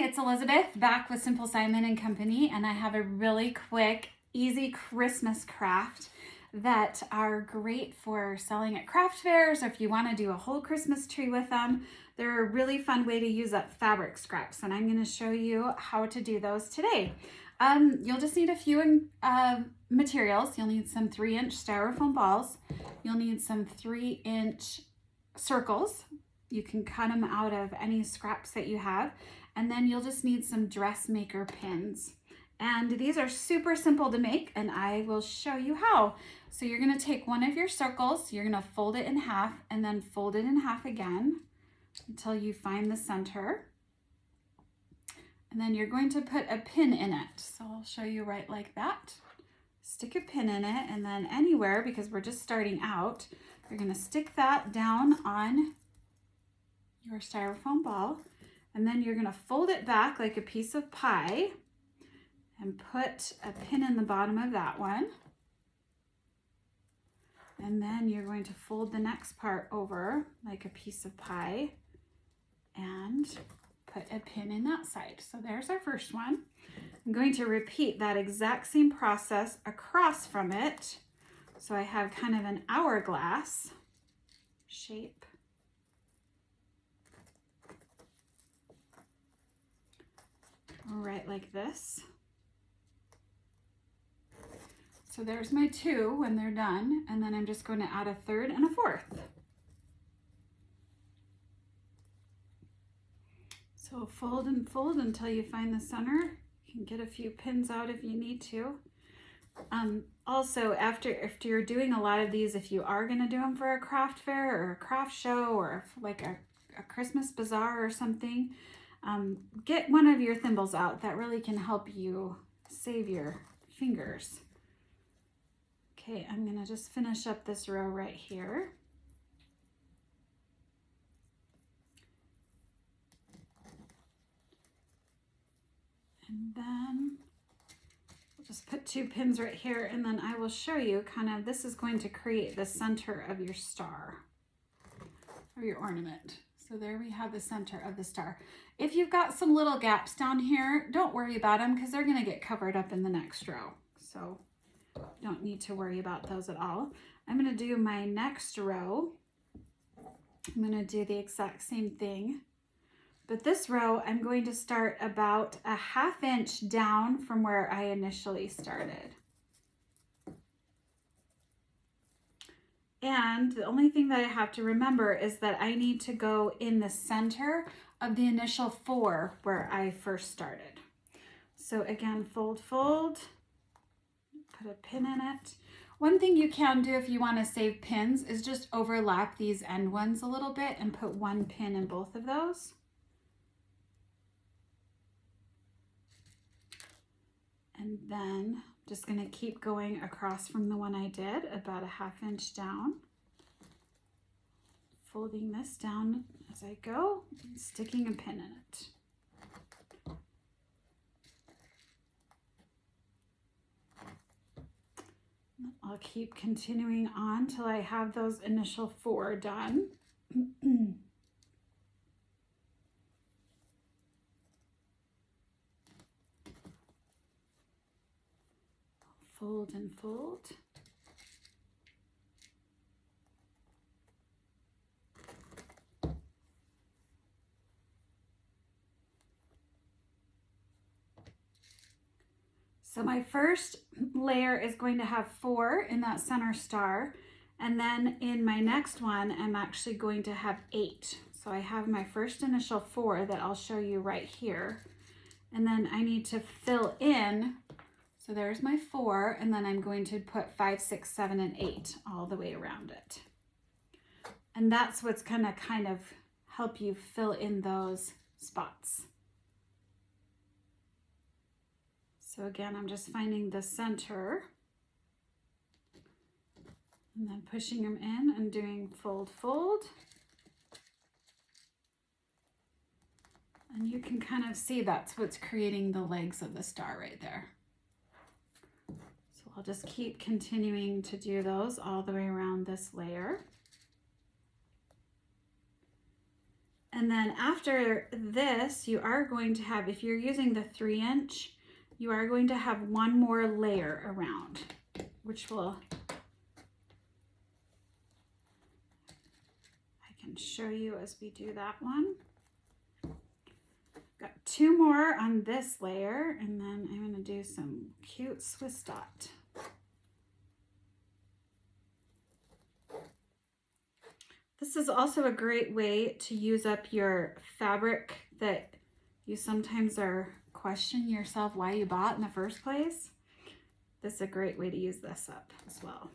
it's Elizabeth back with Simple Simon and Company, and I have a really quick, easy Christmas craft that are great for selling at craft fairs, or if you want to do a whole Christmas tree with them. They're a really fun way to use up fabric scraps, and I'm going to show you how to do those today. You'll just need a few materials. You'll need some 3-inch styrofoam balls. You'll need some 3-inch circles. You can cut them out of any scraps that you have. And then you'll just need some dressmaker pins. And these are super simple to make, and I will show you how. So you're gonna take one of your circles, you're gonna fold it in half, and then fold it in half again until you find the center. And then you're going to put a pin in it. So I'll show you right like that. Stick a pin in it, and then anywhere, because we're just starting out, you're gonna stick that down on your styrofoam ball, and then you're going to fold it back like a piece of pie and put a pin in the bottom of that one. And then you're going to fold the next part over like a piece of pie and put a pin in that side. So there's our first one. I'm going to repeat that exact same process across from it. So I have kind of an hourglass shape. Right like this. So there's my 2 when they're done, and then I'm just going to add a 3rd and a 4th. So fold and fold until you find the center. You can get a few pins out if you need to. Also, if you're doing a lot of these, if you are going to do them for a craft fair or a craft show or like a Christmas bazaar or something, get one of your thimbles out. That really can help you save your fingers. Okay, I'm gonna just finish up this row right here. And then we'll just put 2 pins right here, and then I will show you this is going to create the center of your star or your ornament. So there we have the center of the star. If you've got some little gaps down here, don't worry about them because they're going to get covered up in the next row. So don't need to worry about those at all. I'm going to do my next row. I'm going to do the exact same thing. But this row, I'm going to start about a 1/2 inch down from where I initially started. And the only thing that I have to remember is that I need to go in the center of the initial 4 where I first started. So again, fold, fold, put a pin in it. One thing you can do if you want to save pins is just overlap these end ones a little bit and put 1 pin in both of those. And then just going to keep going across from the one I did, about a 1/2 inch down. Folding this down as I go and sticking a pin in it. I'll keep continuing on till I have those initial 4 done. Fold and fold. So my first layer is going to have 4 in that center star, and then in my next one I'm actually going to have 8. So I have my first initial 4 that I'll show you right here, and then I need to fill in. So there's my 4, and then I'm going to put 5, 6, 7, and 8 all the way around it. And that's what's gonna kind of help you fill in those spots. So again, I'm just finding the center and then pushing them in and doing fold, fold. And you can kind of see that's what's creating the legs of the star right there. So I'll just keep continuing to do those all the way around this layer. And then after this, you are going to have, if you're using the 3-inch, you are going to have one more layer around, which will, I can show you as we do that one. Got 2 more on this layer, and then I'm going to do some cute Swiss dot. This is also a great way to use up your fabric that you sometimes are questioning yourself why you bought in the first place. This is a great way to use this up as well.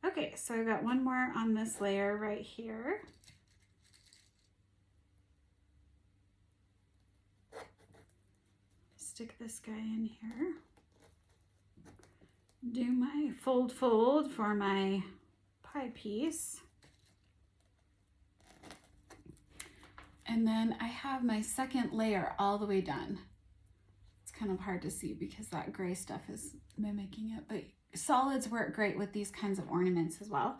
Okay, so I've got one more on this layer right here. Stick this guy in here. Do my fold for my pie piece. And then I have my second layer all the way done. It's kind of hard to see because that gray stuff is mimicking it, but solids work great with these kinds of ornaments as well.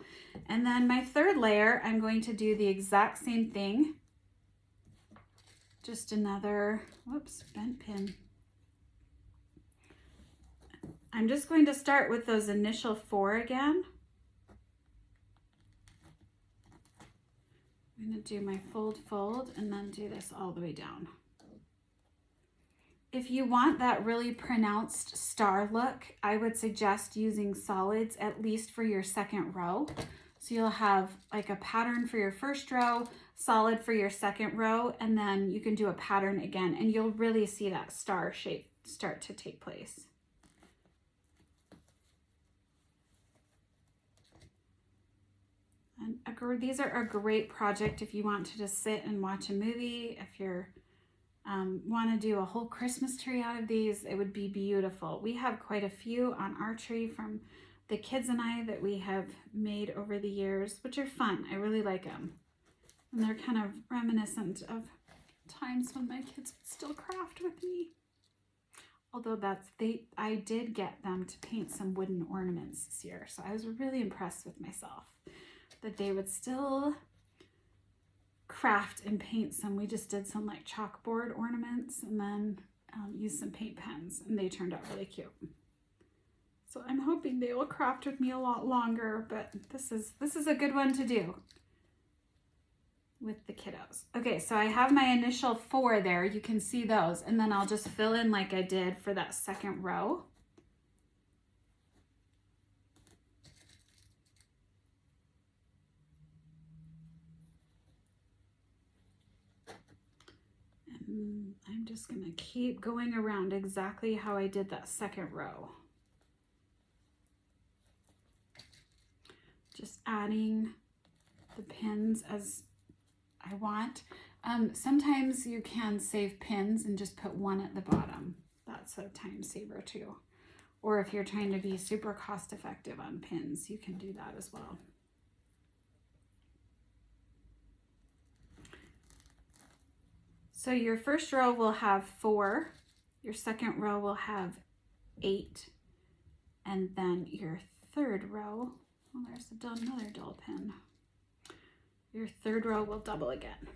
And then my third layer, I'm going to do the exact same thing. Just another, whoops, bent pin. I'm just going to start with those initial 4 again. I'm going to do my fold, and then do this all the way down. If you want that really pronounced star look, I would suggest using solids at least for your second row. So you'll have like a pattern for your first row, solid for your second row, and then you can do a pattern again, and you'll really see that star shape start to take place. And these are a great project if you want to just sit and watch a movie. If you're want to do a whole Christmas tree out of these, it would be beautiful. We have quite a few on our tree from the kids and I that we have made over the years, which are fun. I really like them. And they're kind of reminiscent of times when my kids would still craft with me. Although I did get them to paint some wooden ornaments this year, so I was really impressed with myself that they would still craft and paint some. We just did some like chalkboard ornaments and then used some paint pens, and they turned out really cute. So I'm hoping they will craft with me a lot longer, but this is a good one to do with the kiddos. Okay, so I have my initial 4 there. You can see those, and then I'll just fill in like I did for that second row. And I'm just gonna keep going around exactly how I did that second row. Just adding the pins as I want. Sometimes you can save pins and just put 1 at the bottom. That's a time saver too. Or if you're trying to be super cost effective on pins, you can do that as well. So your first row will have 4, your second row will have 8, and then your third row, well, there's another dull pin. Your third row will double again.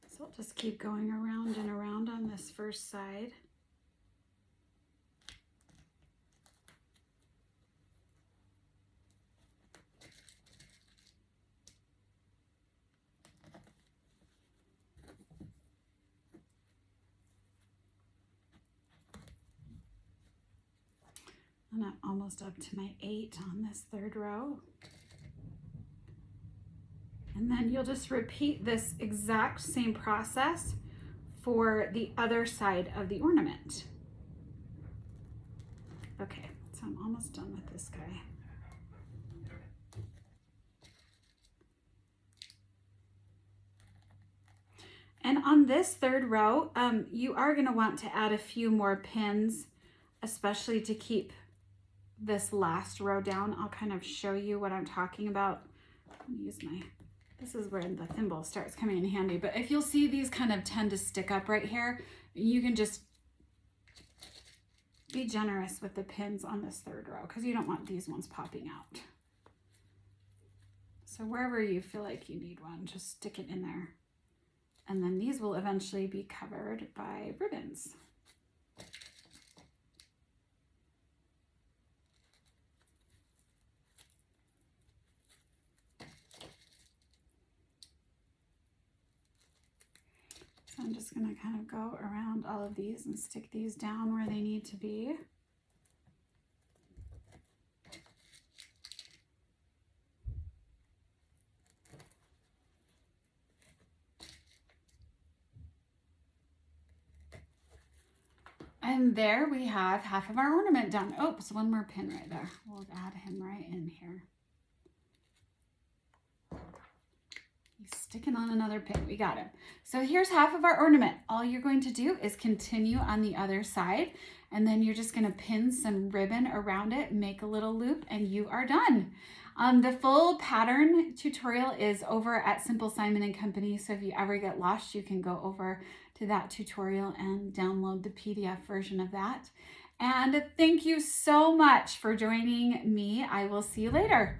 So I'll just keep going around and around on this first side. And I'm almost up to my 8 on this third row. And then you'll just repeat this exact same process for the other side of the ornament. Okay, so I'm almost done with this guy. And on this third row, you are going to want to add a few more pins, especially to keep this last row down. I'll kind of show you what I'm talking about. This is where the thimble starts coming in handy. But if you'll see these kind of tend to stick up right here, you can just be generous with the pins on this third row because you don't want these ones popping out. So wherever you feel like you need one, just stick it in there. And then these will eventually be covered by ribbons. So I'm just going to kind of go around all of these and stick these down where they need to be. And there we have half of our ornament done. Oops, one more pin right there. We'll add him right in here. He's sticking on another pin. We got him. So here's half of our ornament. All you're going to do is continue on the other side, and then you're just going to pin some ribbon around it, make a little loop, and you are done. The full pattern tutorial is over at Simple Simon & Company, so if you ever get lost, you can go over to that tutorial and download the PDF version of that. And thank you so much for joining me. I will see you later.